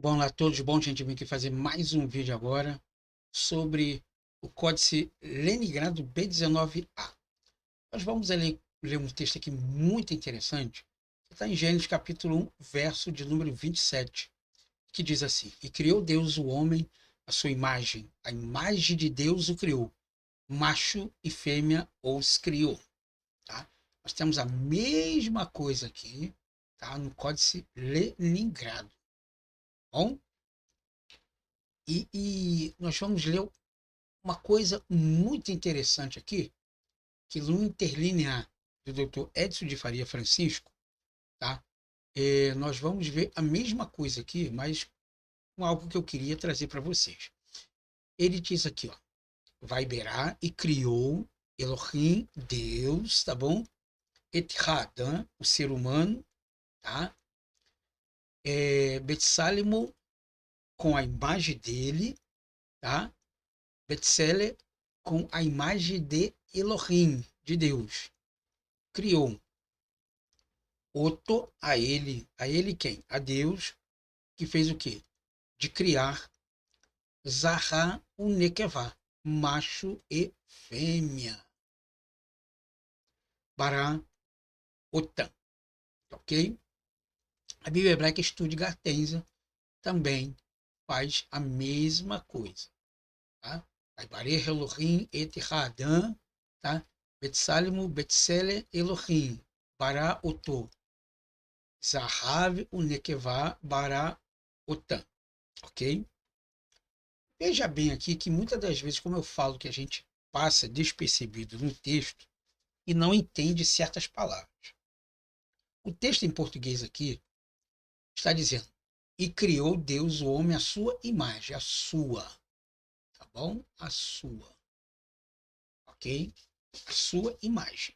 Bom, lá todos, bom, gente, vim aqui fazer mais um vídeo agora sobre o Códice Leningrado B19A. Nós vamos ler um texto aqui muito interessante, que está em Gênesis capítulo 1, verso de número 27, que diz assim: E criou Deus o homem à sua imagem, a imagem de Deus o criou, macho e fêmea os criou. Tá? Nós temos a mesma coisa aqui, tá? No Códice Leningrado. Bom? E nós vamos ler uma coisa muito interessante aqui, que no interlinear do Dr. Edson de Faria Francisco, tá? Nós vamos ver a mesma coisa aqui, mas com algo que eu queria trazer para vocês. Ele diz aqui, ó, vai Berá e criou Elohim, Deus, tá bom? Et Hadam, o ser humano, tá? Betsalemo, com a imagem dele, tá? Betzele, com a imagem de Elohim, de Deus. Criou. Oto, a ele quem? A Deus, que fez o quê? De criar Zahá o Nekevá, macho e fêmea. Bará Otan, ok? A Bíblia Hebraica Estude Gartenza também faz a mesma coisa, tá? Bare Elohim et Hadam, tá? Betsalemo, Betsele, Elohim, Bará Oto, Zahav o Nekevá, Bará Otan, ok? Veja bem aqui que muitas das vezes, como eu falo, que a gente passa despercebido no texto e não entende certas palavras. O texto em português aqui está dizendo: E criou Deus o homem à sua imagem, a sua, tá bom? A sua, ok? A sua imagem.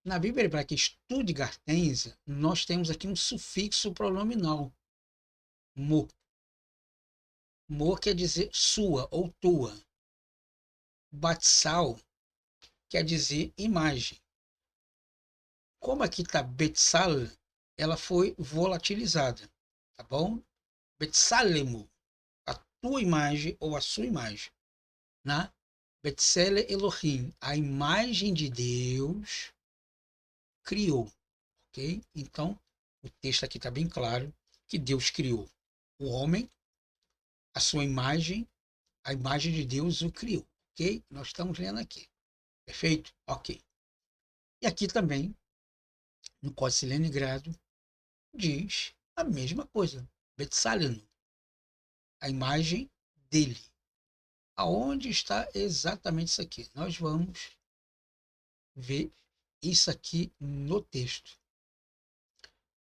Na Bíblia Hebraica Estude Gartenza, nós temos aqui um sufixo pronominal, mo. Mo quer dizer sua ou tua. Batsal quer dizer imagem. Como aqui está Betsal, ela foi volatilizada, tá bom? Betsalemo, a tua imagem ou a sua imagem, né? Betsele Elohim, a imagem de Deus criou, ok? Então, o texto aqui está bem claro que Deus criou o homem, a sua imagem, a imagem de Deus o criou, ok? Nós estamos lendo aqui, perfeito? Ok. E aqui também, no Códice Leningrado, diz a mesma coisa. Betsaleno, a imagem dele. Aonde está exatamente isso aqui? Nós vamos ver isso aqui no texto.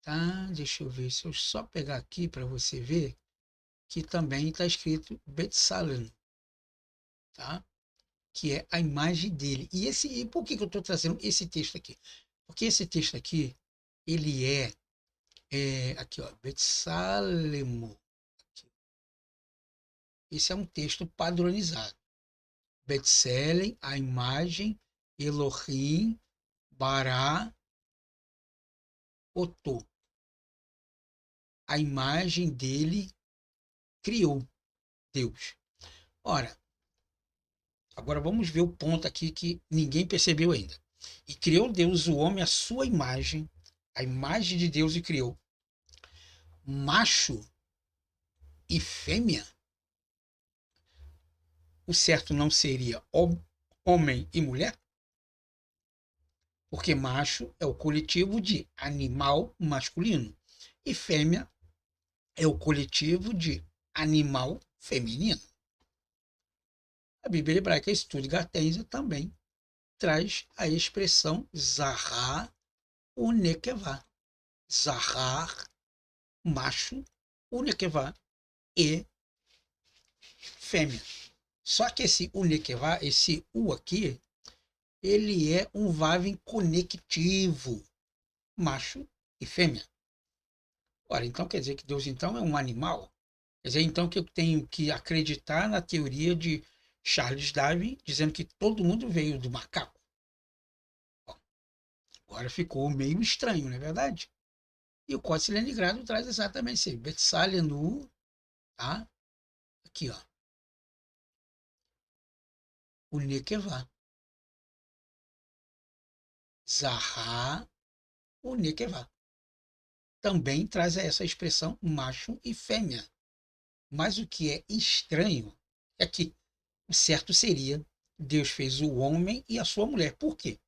Tá? Deixa eu ver. Se eu só pegar aqui para você ver, que também está escrito Betsaleno, tá? Que é a imagem dele. E por que eu estou trazendo esse texto aqui? Porque esse texto aqui, ele aqui, ó, Betsalemo. Esse é um texto padronizado. Betselen, a imagem, Elohim, Bará, Otô. A imagem dele criou Deus. Ora, agora vamos ver o ponto aqui que ninguém percebeu ainda. E criou Deus o homem à sua imagem, a imagem de Deus e criou. Macho e fêmea, o certo não seria homem e mulher? Porque macho é o coletivo de animal masculino e fêmea é o coletivo de animal feminino. A Bíblia Hebraica Estude Gartenza também traz a expressão Zahar Unekevá. Zahar, macho, Unekevá e fêmea. Só que esse Unekevá, esse U aqui, ele é um vaven conectivo, macho e fêmea. Ora, então quer dizer que Deus então é um animal? Quer dizer então que eu tenho que acreditar na teoria de Charles Darwin, dizendo que todo mundo veio do macaco? Bom, agora ficou meio estranho, não é verdade? E o Códice Leningrado traz exatamente isso. Betsalenu, tá? Aqui, ó. O Nekevá. Zahá, o Nekevá. Também traz essa expressão macho e fêmea. Mas o que é estranho é que o certo seria Deus fez o homem e a sua mulher. Por quê?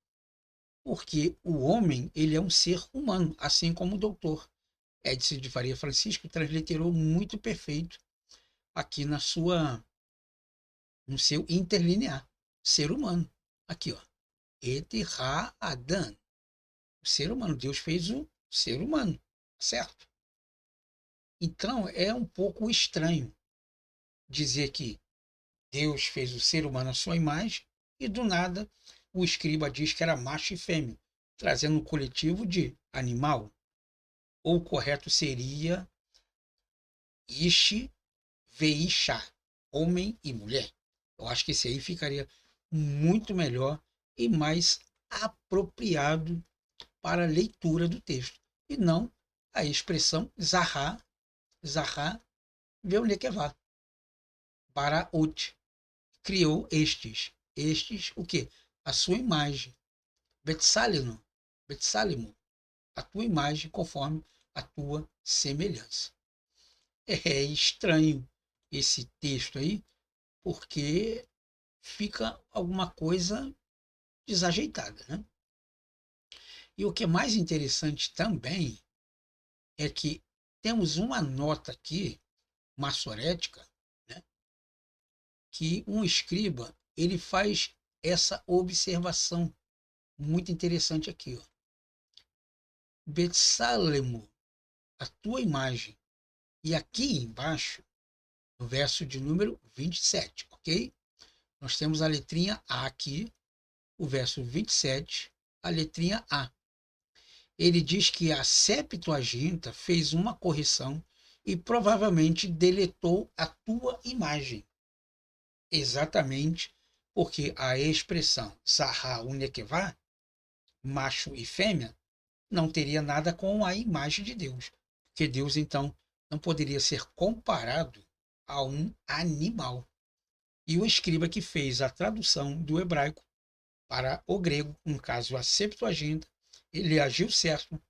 Porque o homem, ele é um ser humano, assim como o doutor Edson de Faria Francisco transliterou muito perfeito aqui no seu interlinear. Ser humano. Aqui, ó. Et ha-Adam. O ser humano. Deus fez o ser humano. Certo? Então, é um pouco estranho dizer que Deus fez o ser humano à sua imagem e, do nada, o escriba diz que era macho e fêmea, trazendo um coletivo de animal. Ou o correto seria Ishi Veisha, homem e mulher. Eu acho que esse aí ficaria muito melhor e mais apropriado para a leitura do texto, e não a expressão Zahá, Zahá Veonekevá, para Ot. Criou estes o quê? A sua imagem. Betsalino, Betsalimo, a tua imagem conforme a tua semelhança. É estranho esse texto aí, porque fica alguma coisa desajeitada, né? E o que é mais interessante também é que temos uma nota aqui, maçorética, né, que um escriba ele faz essa observação muito interessante aqui. Ó. Betsalemo, a tua imagem. E aqui embaixo, no verso de número 27, ok? Nós temos a letrinha A aqui, o verso 27, a letrinha A. Ele diz que a Septuaginta fez uma correção e provavelmente deletou a tua imagem. Exatamente porque a expressão Zahá Unekevá, macho e fêmea, não teria nada com a imagem de Deus. Porque Deus, então, não poderia ser comparado a um animal. E o escriba que fez a tradução do hebraico para o grego, no caso a Septuaginta, ele agiu certo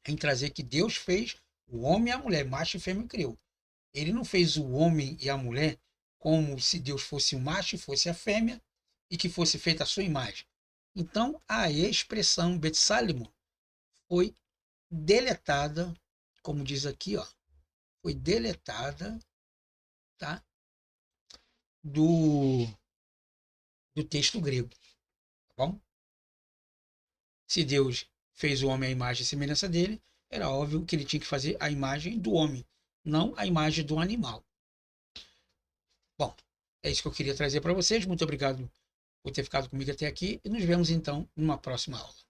em trazer que Deus fez o homem e a mulher, macho e fêmea criou. Ele não fez o homem e a mulher como se Deus fosse o macho e fosse a fêmea e que fosse feita a sua imagem. Então, a expressão Betsalimo foi deletada, como diz aqui, ó, foi deletada, tá, do, do texto grego, tá bom? Se Deus fez o homem à imagem e semelhança dele, era óbvio que ele tinha que fazer a imagem do homem, não a imagem do animal. Bom, é isso que eu queria trazer para vocês. Muito obrigado por ter ficado comigo até aqui e nos vemos então numa próxima aula.